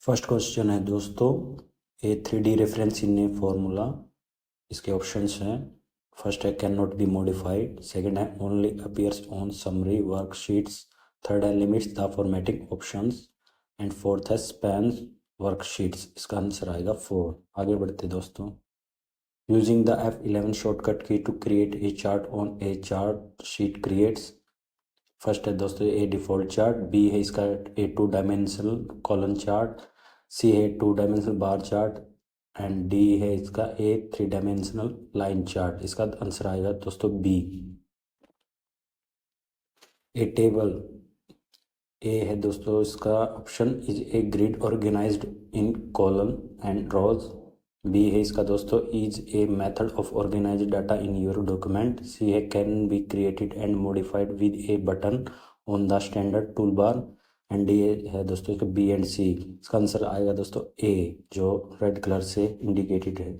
First question है दोस्तों, a 3D reference in a formula. इसके ऑप्शंस हैं, फर्स्ट है can not be modified, second है only appears on summary worksheets, third है limits the formatting options and fourth है span worksheets. इसका answer आएगा 4। आगे बढ़ते दोस्तों। Using the F11 shortcut key to create a chart on a chart sheet creates. फर्स्ट है दोस्तों ए डिफॉल्ट चार्ट, बी है इसका a 2 dimensional column chart, C है 2 dimensional bar chart and D है इसका ए 3 डायमेंशनल लाइन चार्ट। इसका answer आएगा दोस्तों बी। ए टेबल, ए है दोस्तों इसका option is a grid organized in column and rows. B है इसका दोस्तों is a method of organize data in your document. C है can be created and modified with a button on the standard toolbar and D है दोस्तों इसका B and सी। इसका answer आएगा दोस्तों ए, जो रेड कलर से indicated है।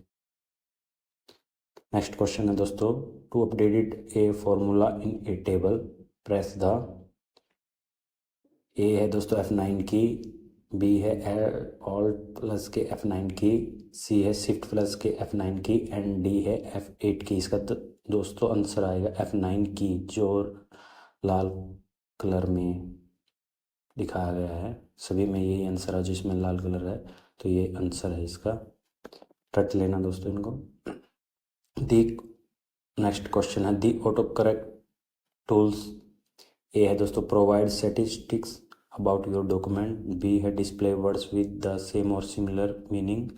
नेक्स्ट क्वेश्चन है दोस्तों, to updated a formula in a table press the. A है दोस्तों F9 की, बी है ऑल्ट प्लस के F9 की, सी है शिफ्ट प्लस के F9 की एंड डी है F8 की। इसका दोस्तों आंसर आएगा F9 की, जो लाल कलर में दिखाया गया है। सभी में यही आंसर है जिसमें लाल कलर है, तो ये आंसर है इसका। रट लेना दोस्तों इनको। दी नेक्स्ट क्वेश्चन है the autocorrect tools. A है दोस्तों provide statistics about your document, B है display words with the same और सिमिलर मीनिंग,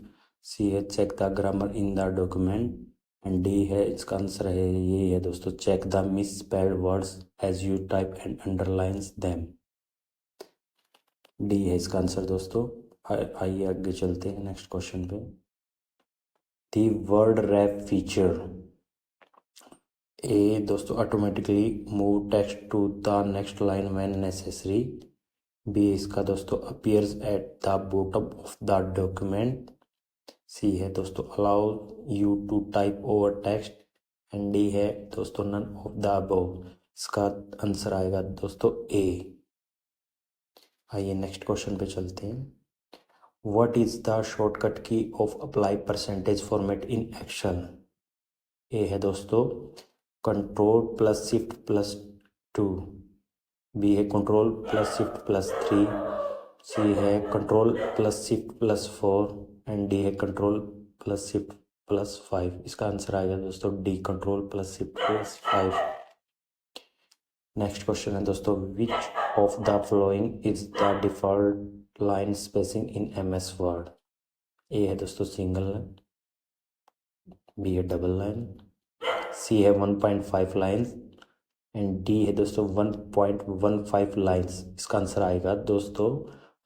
सी है check the grammar in the document and D है इसका आंसर है ये है दोस्तों check the misspelled words as you type and underlines them. D है इसका आंसर दोस्तों। आइए आगे चलते हैं नेक्स्ट क्वेश्चन पे। The word wrap feature. A दोस्तों automatically move text to the next line when necessary, B इसका दोस्तों appears at the bottom of the document, C है दोस्तों allow you to type over text and D है दोस्तों none of the above. इसका answer आएगा दोस्तों A. आइए नेक्स्ट क्वेश्चन पे चलते हैं। What is the shortcut key of apply percentage format in Excel. A है दोस्तों control plus shift plus 2, B है control plus shift plus 3, C है control plus shift plus 4 and D है control plus shift plus 5। इसका answer आएगा दोस्तों D, control plus shift plus 5। Next question है दोस्तों, which of the following is the default line spacing in MS Word. A है दोस्तों single line, B है double line, C है 1.5 lines and D है दोस्तों 1.15 लाइन्स। इसका आंसर आएगा दोस्तों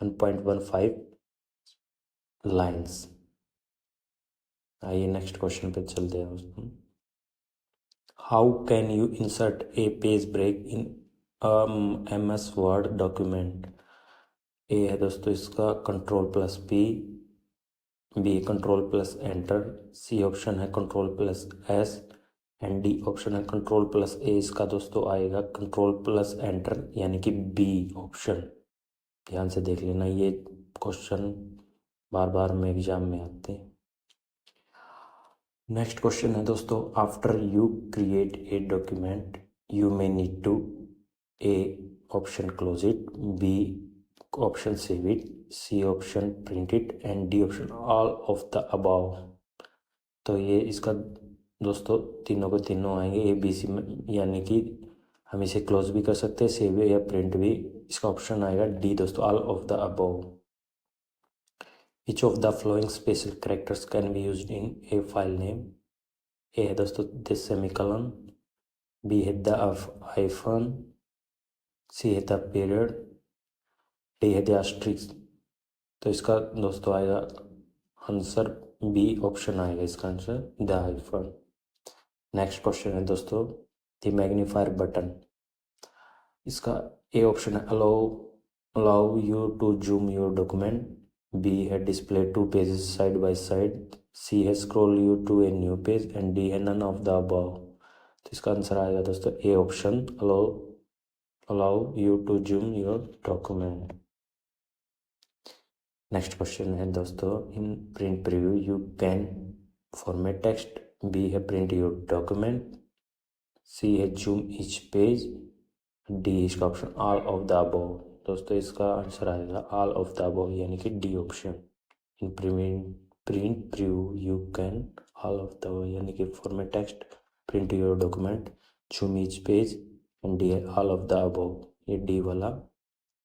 1.15 लाइन्स। आइए नेक्स्ट क्वेश्चन पे चलते हैं दोस्तों। How can you insert a page break in MS Word document. A है दोस्तों इसका control plus P, B control plus enter, C option है control plus S and D option है कंट्रोल प्लस ए। इसका दोस्तों आएगा कंट्रोल प्लस एंटर यानी कि बी ऑप्शन। ध्यान से देख लेना, ये क्वेश्चन बार बार में एग्जाम में आते हैं। नेक्स्ट क्वेश्चन है दोस्तों, after you create a document you may need to A option close it, B option save it, C option print it and D option all of the above. तो ये इसका दोस्तों तीनों को तीनों आएंगे ए बी सी में, यानी कि हम इसे क्लोज भी कर सकते हैं, सेव या प्रिंट भी। इसका ऑप्शन आएगा डी दोस्तों, all of the above. Each of the following special characters can be used in a file name. A है दोस्तों the semicolon, B है the hyphen, C है the period, D है the asterisk। तो इसका दोस्तों आएगा आंसर बी ऑप्शन आएगा इसका answer the hyphen। Next question है दोस्तों, the magnifier button। इसका ए ऑप्शन है allow you to zoom your document, B है display 2 pages side by side, C है scroll you to a new page and D है none of the above. तो इसका answer आएगा दोस्तों A option allow you to zoom your document. Next question है दोस्तों, in print preview you can format text, B है print your document, C है zoom each page, D इसका option all of the above. दोस्तों इसका answer आएगा all of the above, यानी कि D option. In print preview you can all of the, यानी कि format text, print your document, zoom each page and D है all of the above. ये D वाला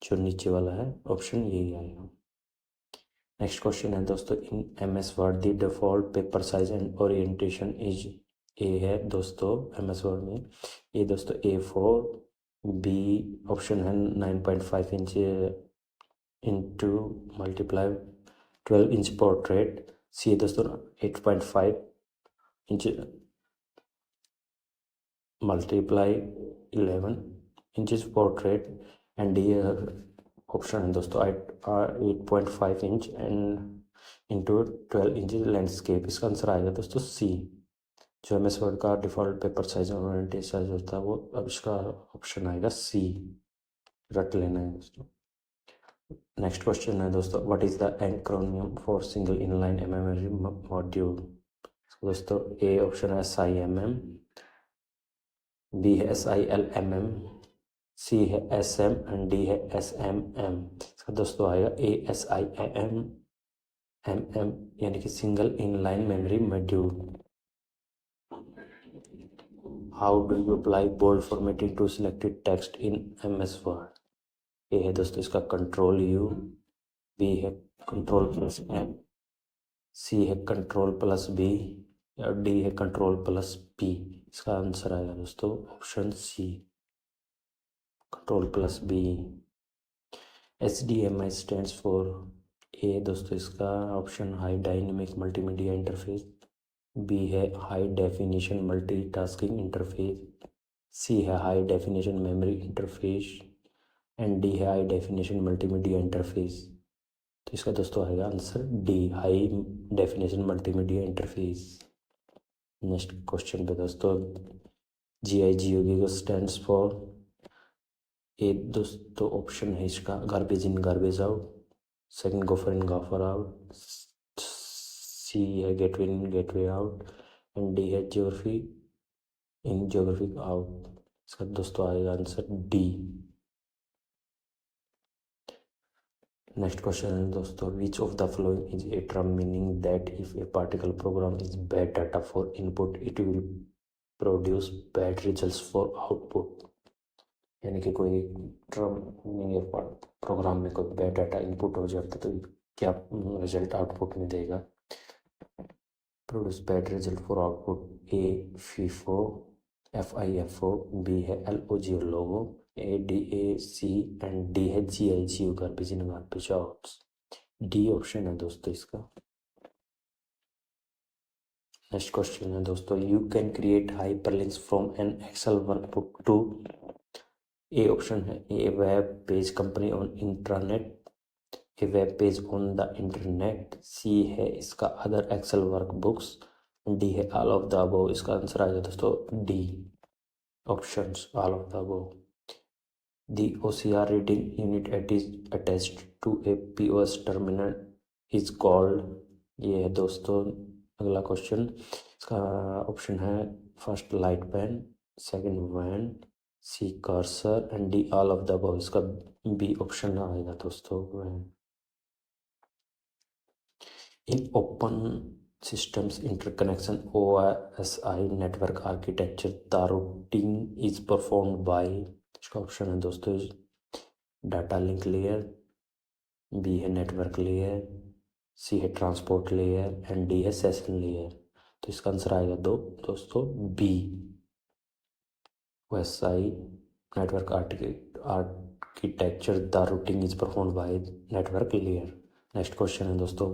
जो नीचे वाला है ऑप्शन यही आएगा। नेक्स्ट क्वेश्चन है दोस्तों, in M S Word the default paper size and orientation is, A है दोस्तों एम एस वर्ड में, ये दोस्तों A4, बी ऑप्शन है 9.5 inch into multiply 12 inch portrait, C है दोस्तों 8.5 inch multiply 11 inches portrait and D option है दोस्तों 8.5 inch and into 12 inch landscape. इसका आंसर आएगा दोस्तों सी। जो एम एस वर्ड का डिफ़ॉल्ट पेपर साइज और ओरिएंटेशन साइज होता है वो, अब इसका ऑप्शन आएगा सी, रट लेना है दोस्तों। नेक्स्ट क्वेश्चन है दोस्तों, what is the acronym for single inline memory module. दोस्तों ए ऑप्शन है SIMM, बी है SILMM, सी है SM एंड डी है SMM। इसका दोस्तों आएगा ASIMM, यानी कि single inline memory module. How do you apply bold formatting to selected text in MS Word. A है दोस्तों इसका कंट्रोल U, बी है कंट्रोल+M, सी है कंट्रोल+B और डी है कंट्रोल+P। इसका आंसर आएगा दोस्तों option C, control plus B. HDMI stands for, A दोस्तों इसका option high dynamic multimedia interface, B है high definition multitasking interface, C है high definition memory interface and D है हाई डेफिनेशन मल्टीमीडिया इंटरफेस। तो इसका दोस्तों आएगा answer D, high definition multimedia interface. Next question पे दोस्तों, GIGOB को स्टैंड्स फॉर, ए दोस्तों ऑप्शन है इसका garbage in garbage out, second gopher in gopher out, C है gateway in gateway out and D है ज्योग्राफी इन ज्योग्राफी आउट। इसका दोस्तों आएगा आंसर डी। नेक्स्ट क्वेश्चन है दोस्तों, which of the following is a term meaning that if a particle program is bad data for input it will produce bad results for output. यानी कि कोई term meaning है programme में कोई bad data input हो जाता तो क्या रिजल्ट आउटपुट में देगा। Produce bad result for output, A FIFO, FIFO, B है LOGO logo, ADAC and D है GIGO garbage in garbage out. D option है दोस्तों इसका। नेक्स्ट क्वेश्चन है दोस्तों, you can create hyperlinks from an Excel workbook to, A option है a web page company on internet, a web page on the internet, C है इसका other Excel workbooks, D है all of the above. इसका answer आ जाए दोस्तों D options all of the above. The OCR reading unit it is attached to a POS terminal is called, ये है दोस्तों अगला क्वेश्चन। इसका ऑप्शन है first light pen, second wand, C cursor and D all of the above. इसका B option आएगा दोस्तों wand. In open systems interconnection OSI network architecture, the routing is performed by, इसका ऑप्शन है दोस्तों data link layer, B है network layer, सी है transport layer and D है session layer. तो इसका आंसर आएगा दोस्तों B, OSI network architecture, the routing is performed by network layer। Next question है दोस्तों,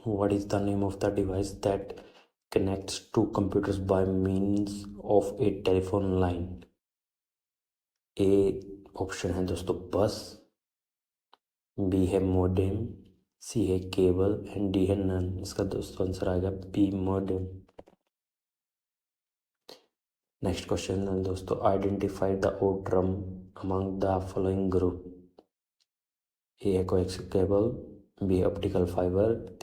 what is the name of the device that connects two computers by means of a telephone line। A option है दोस्तों बस, B है modem, सी है cable and D है none. इसका दोस्तों आंसर आएगा बी मोडेम। नेक्स्ट क्वेश्चन है दोस्तों, identify the odd drum among the following group. A है coaxial cable, B optical fibre,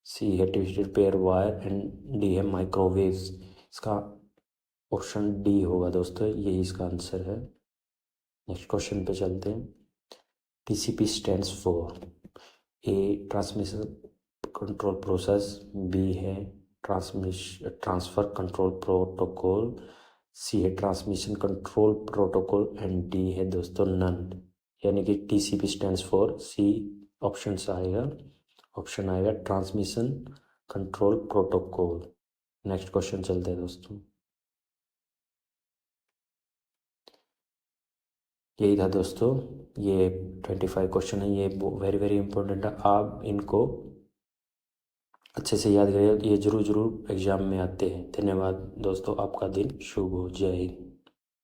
C है twisted pair wire and D है माइक्रोवेव्स। इसका ऑप्शन डी होगा दोस्तों, यही इसका आंसर है। नेक्स्ट क्वेश्चन पे चलते हैं। TCP stands for A transmission control process, B है ट्रांसफर कंट्रोल प्रोटोकॉल, सी है transmission control protocol and D है दोस्तों नन। यानी कि TCP stands for C option आएगा transmission control protocol. Next question चलते हैं दोस्तों। यही था दोस्तों, ये 25 क्वेश्चन है, ये वेरी वेरी इंपॉर्टेंट है। आप इनको अच्छे से याद करिए, ये जरूर एग्जाम में आते हैं। धन्यवाद दोस्तों, आपका दिन शुभ हो। जय हिंद।